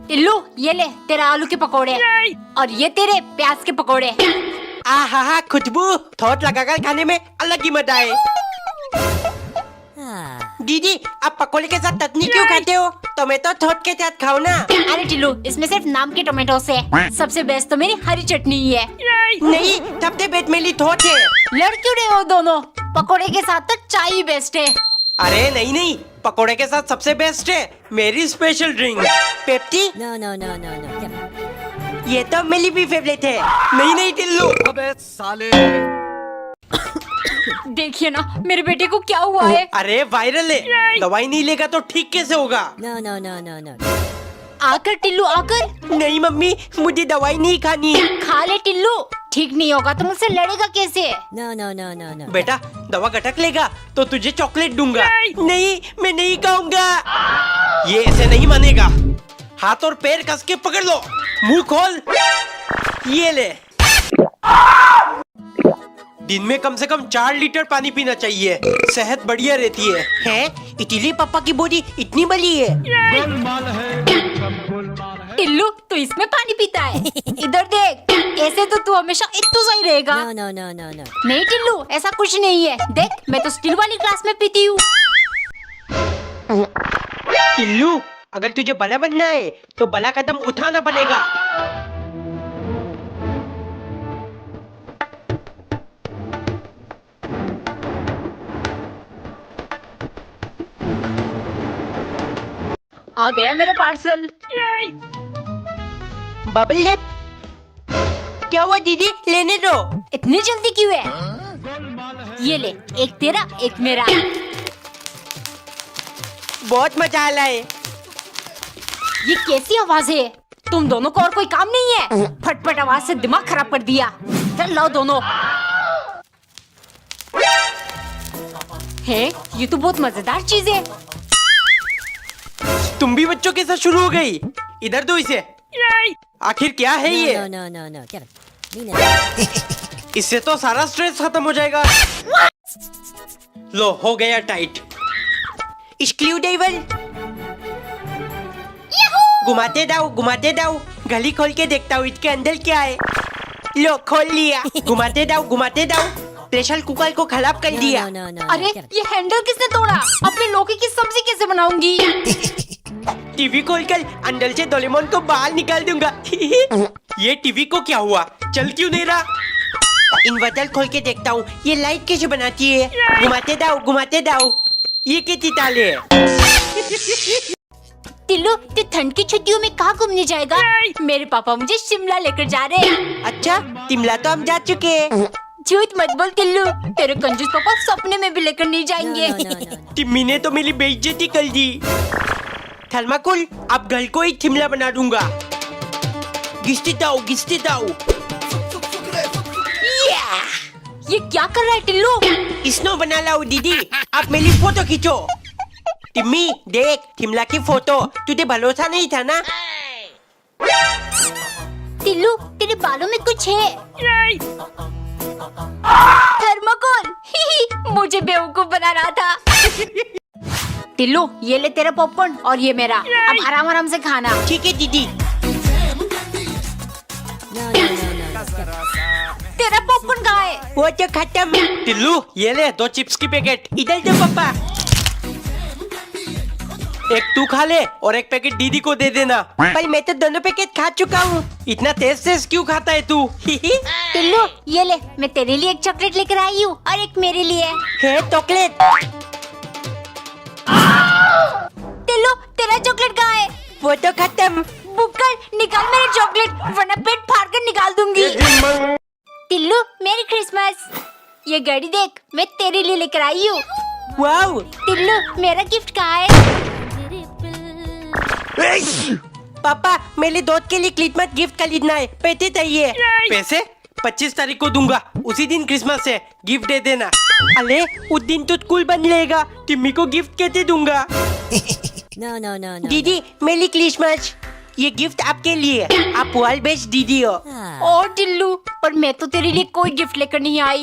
टिल्लू ये ले तेरा आलू के पकोड़े और ये तेरे प्याज के पकोड़े। आहा खुशबू थोट लगाकर खाने में अलग ही मजा है। दीदी आप पकोड़े के साथ चटनी क्यों खाते हो? टोमेटो थोट के साथ खाओ ना। अरे टिल्लू इसमें सिर्फ नाम के टोमेटो से सबसे बेस्ट तो मेरी हरी चटनी ही है। नहीं सबसे बेस्ट मेरी थोट है। लड़ क्यों रहे हो दोनों? पकोड़े के साथ तो चाय ही बेस्ट है। अरे नहीं पकोड़े के साथ सबसे बेस्ट है मेरी स्पेशल ड्रिंक पेप्सी। No. ये तो मेरी भी फेवरेट है। नहीं टिल्लू। अबे साले। देखिए ना मेरे बेटे को क्या हुआ है। अरे वायरल है, दवाई नहीं लेगा तो ठीक कैसे होगा? No. आकर टिल्लू आकर। नहीं मम्मी मुझे दवाई नहीं खानी। खा ले टिल्लू, ठीक नहीं होगा तो मुझसे लड़ेगा कैसे? No. बेटा दवा गटक लेगा तो तुझे चॉकलेट दूंगा। नहीं मैं नहीं खाऊंगा। ये ऐसे नहीं मानेगा। हाथ और पैर कस के पकड़ लो, मुंह खोल। ये ले। दिन में कम से कम 4 लीटर पानी पीना चाहिए, सेहत बढ़िया रहती है। हैं? इटली पापा की बॉडी इतनी बड़ी है। गोलमाल है, सब गोलमाल है। टिल्लू तू इसमें पानी पीता है? इधर देख, ऐसे तो तू हमेशा इतना सही रहेगा। No. नहीं टिल्लू ऐसा कुछ नहीं है, देख मैं तो स्टील वाली ग्लास में पीती हूँ। टिल्लू अगर तुझे बड़ा बनना है तो बड़ा कदम उठाना पड़ेगा। आ गया मेरा पार्सल। बबल हेड क्या हुआ दीदी? लेने दो। इतनी जल्दी क्यों है? ये ले, एक तेरा एक मेरा। बहुत मजा आ रहा है। ये कैसी आवाज है? तुम दोनों को और कोई काम नहीं है? फटफट आवाज से दिमाग खराब कर दिया। चल लाओ दोनों। है ये तो बहुत मजेदार चीज है। तुम भी बच्चों के साथ शुरू हो गई। इधर दो इसे। आखिर क्या है ये? No. Get him. इससे तो सारा स्ट्रेस खत्म हो जाएगा। लो हो गया टाइट। स्क्रू ड्राइवर घुमाते दाओ। गली खोल के देखता हूँ इसके अंदर क्या है। लो खोल लिया। घुमाते दाओ। प्रेशर कुकर को खराब कर दिया। No. अरे ये हैंडल किसने तोड़ा? अपने लौकी की सब्जी कैसे बनाऊंगी? टीवी खोलकर अंदर से डोरेमोन को बाहर निकाल दूंगा। ये टीवी को क्या हुआ? चल क्यों नहीं रहा? इन्वर्टर खोल के देखता हूँ ये लाइट कैसे बनाती है। घुमाते दाओ। ये कैसी ताले है? टिल्लू तू ठंड की छुट्टियों में कहाँ घूमने जाएगा? मेरे पापा मुझे शिमला लेकर जा रहे हैं। अच्छा शिमला तो हम जा चुके हैं। झूठ मत बोल टिल्लू, तेरे कंजूस पापा सपने में भी लेकर नहीं जाएंगे। No. टिम्मी ने तो मेरी बेइज्जती कर दी। थर्माकोल अब घर को ही शिमला बना दूंगा। घिसते दाओ। ये क्या कर रहा है टिल्लू? स्नो बना लाओ दीदी। आप मेरी फोटो खींचो। टिम्मी देख शिमला की फोटो। तुझे भरोसा नहीं था ना? टिल्लू तेरे बालों में कुछ है। थर्माकोल। मुझे बेवकूफ बना रहा था। टिल्लू ये ले तेरा पॉपकॉर्न और ये मेरा। अब आराम से खाना। ठीक है दीदी। No. तेरा पॉपकॉर्न कहाँ है? वो तो खत्म। टिल्लू ये ले 2 चिप्स की पैकेट। इधर दे पापा। एक तू खा ले और एक पैकेट दीदी को दे देना। पर मैं तो दोनों पैकेट खा चुका हूँ। इतना तेज क्यों खाता है तू? टिल्लू ये ले, मैं तेरे लिए एक चॉकलेट लेकर आई हूँ और एक मेरे लिए। है चॉकलेट। टिल्लू तेरा चॉकलेट कहाँ है? वो तो खत्म। बुक्कर निकाल मेरे चॉकलेट वरना पेट फाड़ कर निकाल दूंगी। टिल्लू मेरी क्रिसमस। ये घड़ी देख मैं तेरे लिए लेकर आई हूँ। वाओ। टिल्लू मेरा गिफ्ट कहाँ है? पापा मेरे दोस्त के लिए क्रिसमस गिफ्ट खरीदना है, पैसे चाहिए। पैसे 25 तारीख को दूंगा, उसी दिन क्रिसमस है, गिफ्ट दे देना। अरे उस दिन तो स्कूल बंद रहेगा, टिम्मी को गिफ्ट कैसे दूंगा? No. दीदी मेरी क्रिसमस, ये गिफ्ट आपके लिए, आप वर्ल्ड बेस्ट दीदी हो। ओ टिल्लू, और मैं तो तेरे लिए कोई गिफ्ट लेकर नहीं आई।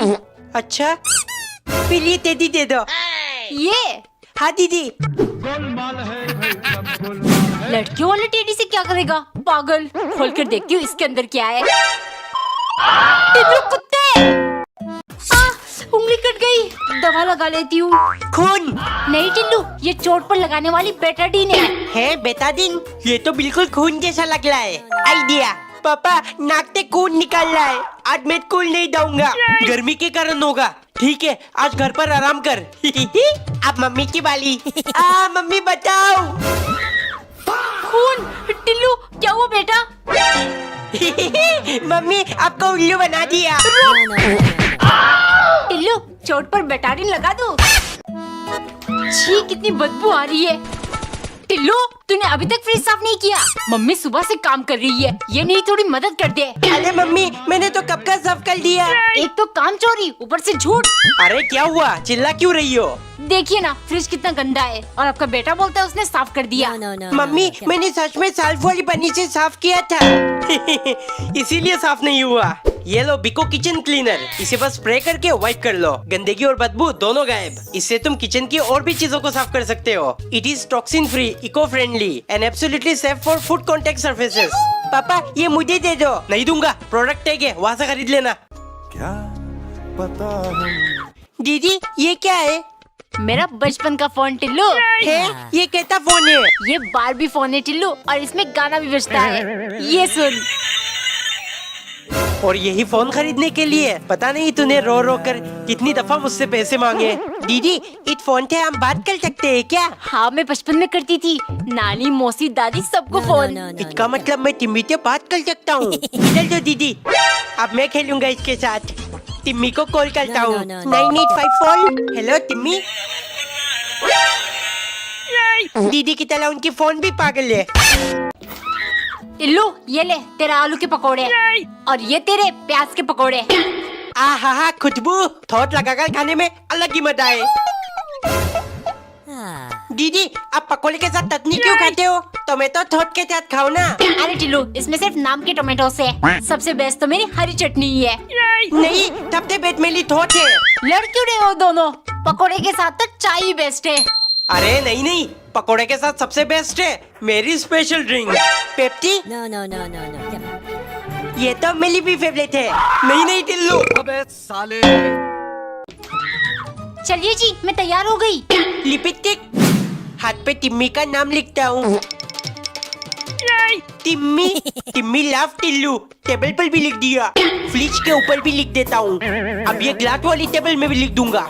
अच्छा फिर ये टेडी दे दो। ये हाँ दीदी। गोलमाल है भाई, सब गोलमाल है। लड़कियों वाले टेडी से क्या करेगा पागल। खोल कर देखती हूँ इसके अंदर क्या है। टिल्लू कुत्ते, उंगली कट गई, दवा लगा लेती हूँ। खून नहीं टिल्लू, ये चोट पर लगाने वाली बेटाडीन है। बेटाडीन? ये तो बिल्कुल खून जैसा लग रहा है। आइडिया। पापा नाक से खून निकल रहा है, आज मैं स्कूल नहीं जाऊंगा। गर्मी के कारण होगा। ठीक है, आज घर पर आराम कर। अब मम्मी की बारी। मम्मी बचाओ। खून। टिल्लू क्या हुआ बेटा? मम्मी आपको उल्लू बना दिया। No, no, no, no. Tillu चोट पर बेटाडीन लगा दो। छी कितनी बदबू आ रही है। टिल्लू तूने अभी तक फ्रिज साफ नहीं किया। मम्मी सुबह से काम कर रही है, ये नहीं थोड़ी मदद कर दे। अरे मम्मी मैंने तो कब का साफ कर दिया। एक तो काम चोरी, ऊपर से झूठ। अरे क्या हुआ, चिल्ला क्यों रही हो? देखिए ना फ्रिज कितना गंदा है, और आपका बेटा बोलता है उसने साफ कर दिया। No, no, no, mummy no, no. मैंने सच में साल्फ वाली पन्नी से साफ किया था। इसीलिए साफ नहीं हुआ। ये लो बिको किचन क्लीनर, इसे बस स्प्रे करके वाइप कर लो, गंदगी और बदबू दोनों गायब। इससे तुम किचन की और भी चीजों को साफ कर सकते हो। It is toxin free, eco friendly and absolutely safe for food contact surfaces. पापा ये मुझे दे दो। नहीं दूंगा, प्रोडक्ट टैग है, वहाँ से खरीद लेना। क्या पता हम दीदी ये क्या है? मेरा बचपन का फोन टिल्लू है? ये कैसा फोन है? ये बारबी फोन है टिल्लू, और इसमें गाना भी बजता है, ये सुन। और यही फोन खरीदने के लिए पता नहीं तूने रो रो कर कितनी दफा मुझसे पैसे मांगे। दीदी इस फोन से हम बात कर सकते हैं क्या? हाँ मैं बचपन में करती थी, नानी मौसी दादी सबको No, phone. no, no, no, इसका no. मतलब मैं टिम्मी से बात कर सकता हूँ। चल दो दीदी, अब मैं खेलूंगा इसके साथ। टिम्मी को कॉल करता No, हूँ। no, no, no. 9854। Hello Timmy. दीदी की तरह उनकी फोन भी पागल है। टिल्लू ये ले तेरा आलू के पकोड़े, और ये तेरे प्याज के पकोड़े। हा खुशबू, थोट लगाकर खाने में अलग ही मजा है। Ah. दीदी आप पकोड़े के साथ चटनी क्यों खाते हो? टोमेटो थोट के साथ खाओ ना। अरे टिल्लू इसमें सिर्फ नाम के टोमेटो से, सबसे बेस्ट तो मेरी हरी चटनी ही है। नहीं, सबसे बेस्ट मेरी थोट है। लड़ क्यों रहे हो दोनों? पकोड़े के साथ तो चाय ही बेस्ट है। अरे नहीं, पकोड़े के साथ सबसे बेस्ट है मेरी special drink Pepsi. No, no, no, no, no. Come on. ये तो मेरी भी फेवरेट है। नहीं टिल्लू। अबे साले। चलिए जी मैं तैयार हो गई। लिपस्टिक, हाथ पे टिम्मी का नाम लिखता हूँ। टिम्मी, टिम्मी लव टिल्लू। टेबल पर भी लिख दिया, फ्रिज के ऊपर भी लिख देता हूँ। अब ये ग्लास वाली टेबल में भी लिख दूंगा।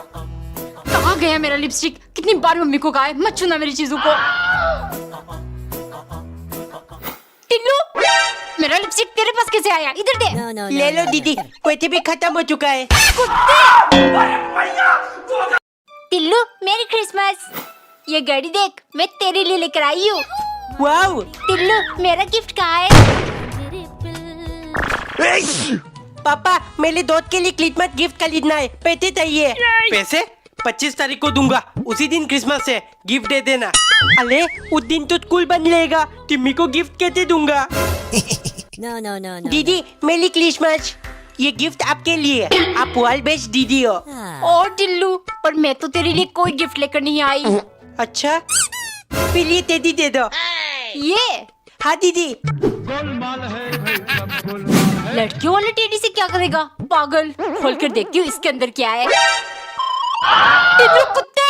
कहाँ गया मेरा लिपस्टिक? कितनी बार मम्मी को कहा है मत छूना मेरी चीजों को। टिल्लू मेरा लिपस्टिक तेरे पास कैसे आया? इधर दे। No, no, no. ले लो no, दीदी, no. वैसे भी खत्म हो चुका है। टिल्लू मेरी क्रिसमस, ये घड़ी देख मैं तेरे लिए लेकर आई हूँ। वाओ, टिल्लू मेरा गिफ्ट कहाँ है? पापा मेरे दोस्त के लिए क्रिसमस गिफ्ट खरीदना है, पैसे चाहिए। पैसे 25 तारीख को दूंगा, उसी दिन क्रिसमस है, गिफ्ट दे देना। अरे उस दिन तो स्कूल बंद रहेगा, टिम्मी को गिफ्ट कैसे दूंगा? No, no, no, no. दीदी मेरी क्रिसमस, ये गिफ्ट आपके लिए, आप वर्ल्ड बेस्ट दीदी हो। Ah. ओ टिल्लू पर मैं तो तेरे लिए कोई गिफ्ट लेकर नहीं आई। अच्छा फिर ये टेडी दे दो। ये हाँ दीदी। गोलमाल है भाई, सब गोलमाल है। लड़कियों वाले टेडी से क्या करेगा पागल। खोल कर देखती हूँ इसके अंदर क्या है। टिल्लू कुत्ते,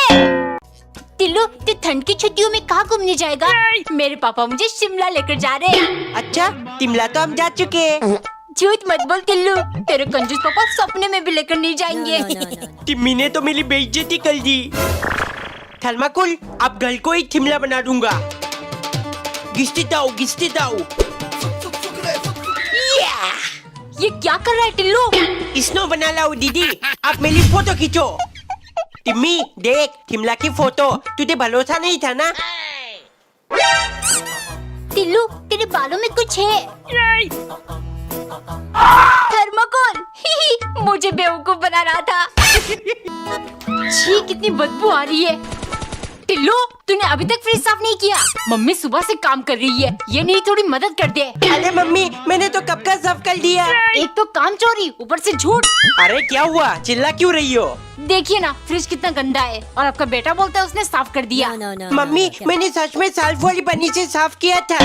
टिल्लू तू ठंड की छुट्टियों में कहाँ घूमने जाएगा? मेरे पापा मुझे शिमला लेकर जा रहे हैं। अच्छा शिमला तो हम जा चुके हैं। झूठ मत बोल टिल्लू, तेरे कंजूस पापा सपने में भी लेकर नहीं No, जाएंगे। no, no, no, no. Timmy ने तो मेरी बेइज्जती कर दी। थर्माकोल अब घर को ही शिमला बना दूंगा। गिस्ती दाओ। ये क्या कर रहा है टिल्लू? स्नो बना लाओ दीदी, आप मेरी फोटो खींचो। टिम्मी देख शिमला की फोटो, तुझे भरोसा नहीं था ना? टिल्लू तेरे बालों में कुछ है। थर्माकोल। मुझे बेवकूफ बना रहा था। छी कितनी बदबू आ रही है। टिल्लू, तूने अभी तक फ्रिज साफ नहीं किया। मम्मी सुबह से काम कर रही है, ये नहीं थोड़ी मदद कर दे। अरे मम्मी, मैंने तो कब का साफ कर दिया। एक तो काम चोरी, ऊपर से झूठ। अरे क्या हुआ, चिल्ला क्यों रही हो? देखिए ना, फ्रिज कितना गंदा है और आपका बेटा बोलता है उसने साफ कर दिया। No, no, no. Mummy, no, मैंने सच में साल्फ वाली पन्नी से साफ किया था।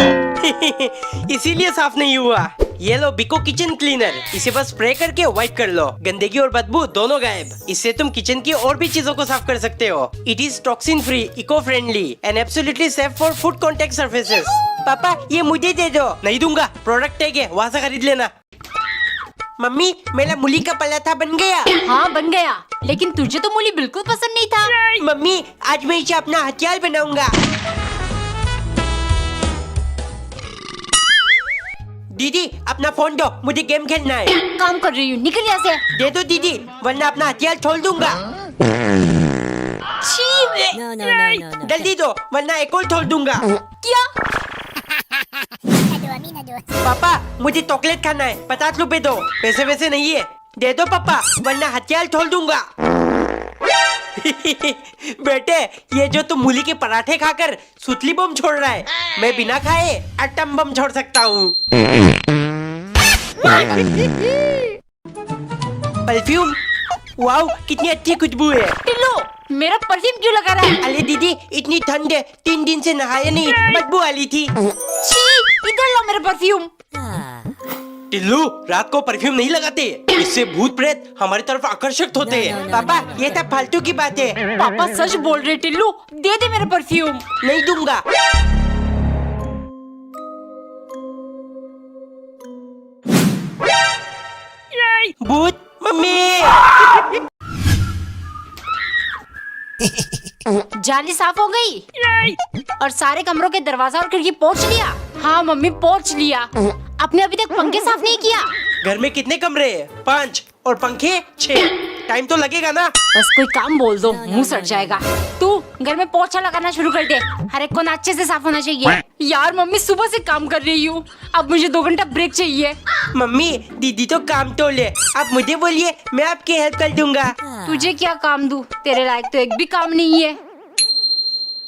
इसीलिए साफ नहीं हुआ। ये लो बिको किचन क्लीनर, इसे बस स्प्रे करके वाइप कर लो। गंदगी और बदबू दोनों गायब। इससे तुम किचन की और भी चीजों को साफ कर सकते हो। It is toxin free, eco friendly and absolutely safe for food contact surfaces. पापा, ये मुझे दे दो। नहीं दूंगा, प्रोडक्ट टैग है, वहाँ से खरीद लेना। मम्मी, मेरा मूली का पराठा बन गया। हाँ बन गया, लेकिन तुझे तो मूली बिल्कुल पसंद नहीं था। मम्मी, आज मैं इसे अपना हथियार बनाऊंगा। दीदी, अपना फोन दो, मुझे गेम खेलना है। काम कर रही हूँ, निकल यहाँ से। दे दो दीदी, वरना अपना हथियार छोड़ दूंगा। छी, No, no, no, no, no. जल्दी दो, वरना एक और छोड़ दूंगा। क्या? पापा, मुझे चॉकलेट खाना है, 50 रुपए दो। पैसे वैसे नहीं है, दे दो पापा, वरना हथियार छोड़ दूंगा। बेटे, ये जो तुम मूली के पराठे खाकर सुतली बम छोड़ रहा है, मैं बिना खाए एटम बम छोड़ सकता हूँ। परफ्यूम, वाओ, कितनी अच्छी खुशबू है। टिल्लू, मेरा परफ्यूम क्यों लगा रहा है? अरे दीदी, इतनी ठंड है, 3 दिन से नहाया नहीं, बदबू वाली थी। छी, इधर लो मेरा परफ्यूम। Ah. टिल्लू, रात को परफ्यूम नहीं लगाते, इससे भूत प्रेत हमारी तरफ आकर्षित होते हैं। No, no, no, पापा, no. ये सब फालतू की बात है। पापा सच बोल रहे टिल्लू, दे दे मेरा परफ्यूम। नहीं दूंगा। भूत, मम्मी। जाली साफ हो गई और सारे कमरों के दरवाजा और खिड़की पोंछ लिया। हाँ मम्मी, पोंछ लिया। आपने अभी तक पंखे साफ नहीं किया। घर में कितने कमरे हैं? 5 और पंखे 6। टाइम तो लगेगा ना। बस कोई काम बोल दो, मुंह सड़ जाएगा। तू घर में पोछा लगाना शुरू कर दे, हर एक कोना अच्छे से साफ होना चाहिए। यार मम्मी, सुबह से काम कर रही हूँ, अब मुझे 2 घंटा ब्रेक चाहिए। मम्मी, दीदी तो काम तो ले, आप मुझे बोलिए, मैं आपकी हेल्प कर दूंगा। तुझे क्या काम दूं? तेरे लायक तो एक भी काम नहीं है।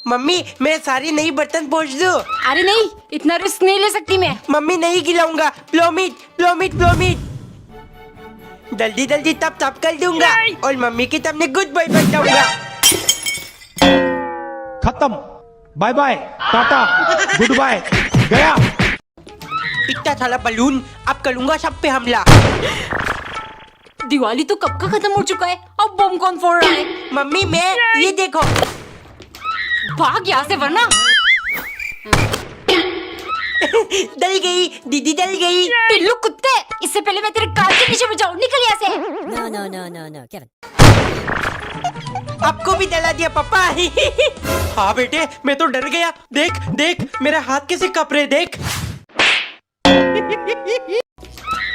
मम्मी, मैं सारी नई बर्तन पोंछ दूं? अरे नहीं, इतना रिस्क नहीं ले सकती मैं। मम्मी, नहीं गिलाऊंगा, प्रोमिस, प्रोमिस, प्रोमिस। जल्दी जल्दी तब तब कर दूंगा और मम्मी की तब गुड बाय बन जाऊंगा। खत्म, bye bye, tata, good bye, गया। इतना सारा बलून, अब करूंगा सब पे हमला। दिवाली तो कब का खत्म हो चुका है, अब बम कौन फोड़ रहा है? मम्मी, मैं ये देखो। भाग यहाँ से वरना। डल गई दीदी, डल गई। पिल्लू कुत्ते, इससे पहले मैं तेरे कान के नीचे बजाऊं, निकल यहाँ से। No, no, no, no, no. Kevin. आपको भी डला दिया पापा। हाँ बेटे, मैं तो डर गया। देख देख, मेरा हाथ कैसे कप रहे, देख।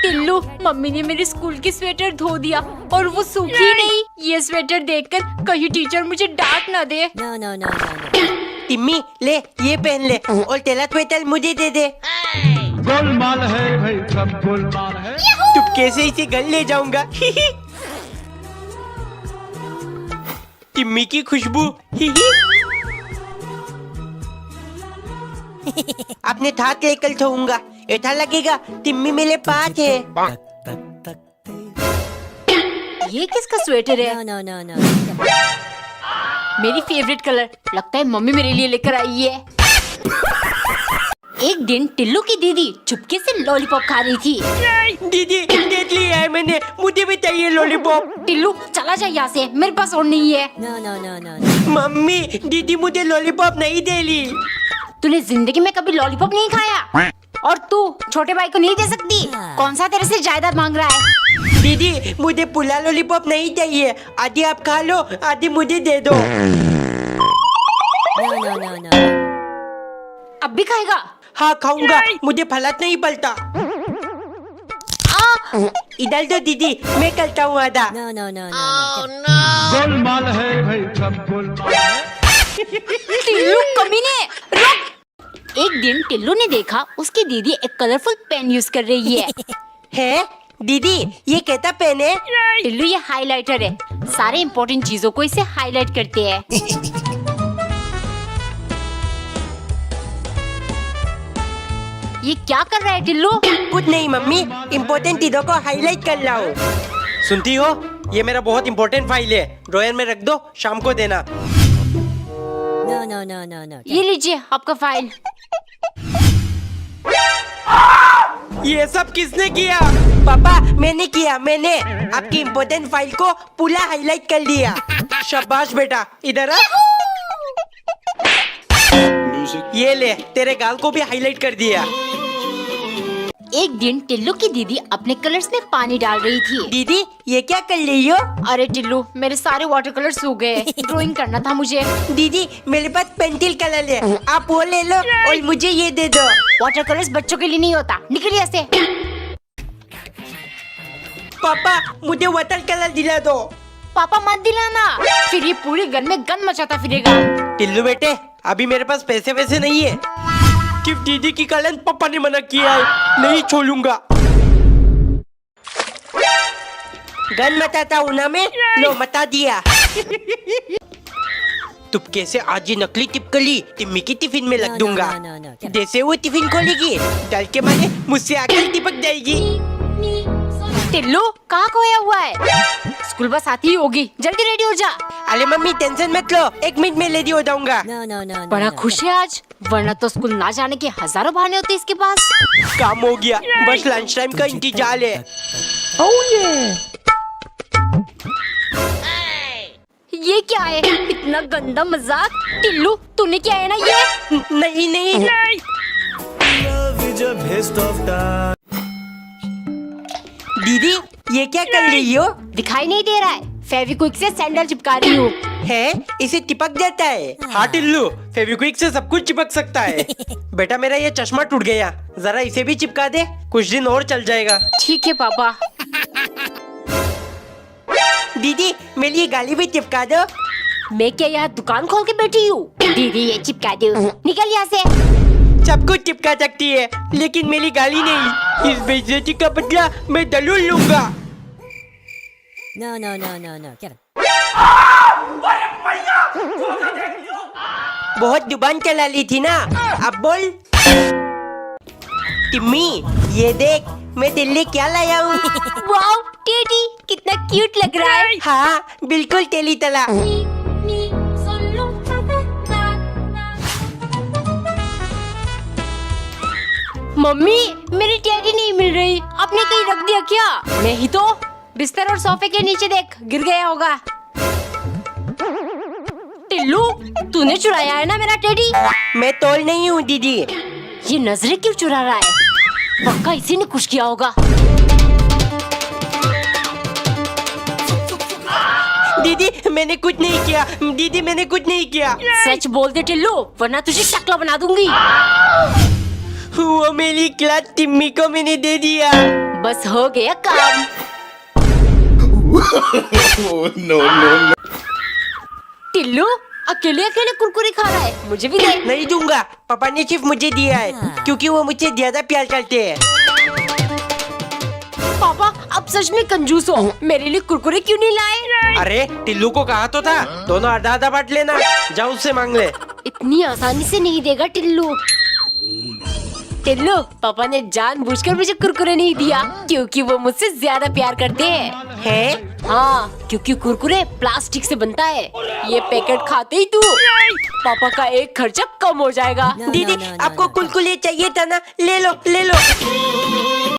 टिल्लू, मम्मी ने मेरे स्कूल की स्वेटर धो दिया और वो सूखी नहीं। ये स्वेटर देखकर कहीं टीचर मुझे डांट ना दे। No, no, no, no, no. Timmy, ले ये पहन ले और तेरा स्वेटर मुझे दे दे। गोलमाल है भाई, सब गोलमाल है। चुपके से इसे घर ले जाऊंगा। टिम्मी की खुशबू। अपने हाथ लेकर सोऊंगा, ऐसा लगेगा टिम्मी मेरे पास है। ये किसका स्वेटर है? No, no, no, no. Kevin. मेरी फेवरेट कलर, लगता है मम्मी मेरे लिए लेकर आई है। एक दिन टिल्लू की दीदी चुपके से लॉलीपॉप खा रही थी। दीदी, देख लिया है मैंने, मुझे भी चाहिए लॉलीपॉप। टिल्लू, चला जा यहाँ से, मेरे पास और नहीं है। No, no, no, no, no. Mummy, दीदी मुझे लॉलीपॉप नहीं दे ली। तूने जिंदगी में कभी लॉलीपॉप नहीं खाया और तू छोटे भाई को नहीं दे सकती? कौन सा तेरे से जायदाद मांग रहा है? दीदी, मुझे पुला लॉलीपॉप नहीं चाहिए, आधी आप खा लो, आधी मुझे दे दो। No, no, no, no. अब भी खाएगा? हाँ खाऊंगा, मुझे फलत नहीं पलता। इधर दो दीदी, मैं करता हूँ आधा। No, no, no, no, no. Kevin. Golmaal है भाई, सब गोलमाल है। टिल्लू कमीने, रुक! एक दिन टिल्लू ने देखा उसकी दीदी एक कलरफुल पेन यूज कर रही है। है दीदी, ये कैसा पेन है? टिल्लू, ये हाइलाइटर है, सारे इम्पोर्टेंट चीजों को इसे हाईलाइट करते हैं। ये क्या कर रहा है टिल्लू? कुछ नहीं मम्मी, इम्पोर्टेंट चीजों को हाईलाइट कर रहा हूँ। सुनती हो, ये मेरा बहुत इम्पोर्टेंट फाइल है, ड्रॉयर में रख दो, शाम को देना। No, no, no, no, no. ये लीजिए आपका फाइल। ये सब किसने किया? पापा मैंने किया, मैंने आपकी इम्पोर्टेंट फाइल को पूरा हाईलाइट कर दिया। शाबाश बेटा, इधर आ। ये ले, तेरे गाल को भी हाईलाइट कर दिया। एक दिन टिल्लू की दीदी अपने कलर्स में पानी डाल रही थी। दीदी ये क्या कर रही हो? अरे टिल्लू, मेरे सारे वाटर कलर सूख गए। ड्राइंग करना था मुझे। दीदी मेरे पास पेंसिल कलर है, आप वो ले लो और मुझे ये दे दो। वाटर कलर्स बच्चों के लिए नहीं होता, निकल यहाँ से। पापा मुझे वाटर कलर दिला दो। पापा मत दिलाना, फिर ये पूरे घर में गंद मचाता फिरेगा। टिल्लू बेटे, अभी मेरे पास पैसे वैसे नहीं है। सिर्फ दीदी की कारण पापा ने मना किया है, नहीं छोड़ूंगा। गन मचाता हूँ ना मैं, लो मचा दिया। तुपके से आज ये नकली टिपकली टिम्मी की टिफिन में रख दूंगा। No. जैसे वो टिफिन खोलेगी, डर के मारे मुझसे आकर टिपक जाएगी। टिल्लू कहाँ खोया हुआ है? स्कूल बस आती ही होगी, जल्दी रेडी हो जा। अरे मम्मी टेंशन मत लो, 1 मिनट में रेडी हो जाऊंगा। No, no, no, no. बड़ा no. खुश है आज, वरना तो स्कूल ना जाने के हजारों बहाने होते इसके पास। काम हो गया, बस लंच टाइम का इंतजार है। ये क्या है? इतना गंदा मजाक। टिल्लू तूने क्या है ना ये? नहीं नहीं, दीदी ये क्या कर रही हो? दिखाई नहीं दे रहा है, फेविक्विक से सैंडल चिपका रही हूँ। है इसे चिपक जाता है। हाँ टिल्लू, फेविक्विक से सब कुछ चिपक सकता है। बेटा मेरा ये चश्मा टूट गया, जरा इसे भी चिपका दे, कुछ दिन और चल जाएगा। ठीक है पापा। दीदी मेरी ये गाली भी चिपका दो। मैं क्या यहाँ दुकान खोल के बैठी हूँ? दीदी ये चिपका दो, निकल यहाँ से। सब कुछ चिपका सकती है, लेकिन मेरी गाली नहीं। इस बेइज्जती का बदला मैं जरूर लूंगा। No, no, no, no, no. Get it. बहुत जुबान चला ली थी ना, अब बोल। टिम्मी ये देख, मैं दिल्ली क्या लाया हूँ। वाओ टेडी, कितना क्यूट लग रहा है। हाँ बिल्कुल तेली तला। मम्मी मेरी टेडी नहीं मिल रही, आपने कहीं रख दिया क्या? नहीं तो, बिस्तर और सोफे के नीचे देख, गिर गया होगा। टिल्लू तूने चुराया है ना मेरा टेडी? मैं तोल नहीं हूँ दीदी। ये नजरें क्यों चुरा रहा है? पक्का इसी ने कुछ किया होगा। दीदी मैंने कुछ नहीं किया, दीदी मैंने कुछ नहीं किया। सच बोल दे टिल्लू, वरना तुझे शक्ला बना दूंगी। वो मेरी क्लास टिम्मी को मैंने दे दिया। बस हो गया काम। टिल्लू अकेले अकेले कुरकुरे खा रहा है, मुझे भी दे। नहीं दूंगा, पापा ने सिर्फ मुझे दिया है, क्योंकि वो मुझे ज्यादा प्यार करते हैं। पापा अब सच में कंजूस हो, मेरे लिए कुरकुरे क्यों नहीं लाए? अरे टिल्लू को कहा तो था, दोनों आधा आधा बांट लेना, जाओ उससे मांग ले। इतनी आसानी से नहीं देगा टिल्लू। टिल्लू पापा ने जानबूझकर मुझे कुरकुरे नहीं दिया, क्योंकि वो मुझसे ज्यादा प्यार करते हैं। हैं? हाँ, क्योंकि कुरकुरे प्लास्टिक से बनता है। ये पैकेट खाते ही तू पापा का एक खर्चा कम हो जाएगा। No, दीदी no, no, no, आपको no. कुलकुले चाहिए था ना, ले लो ले लो।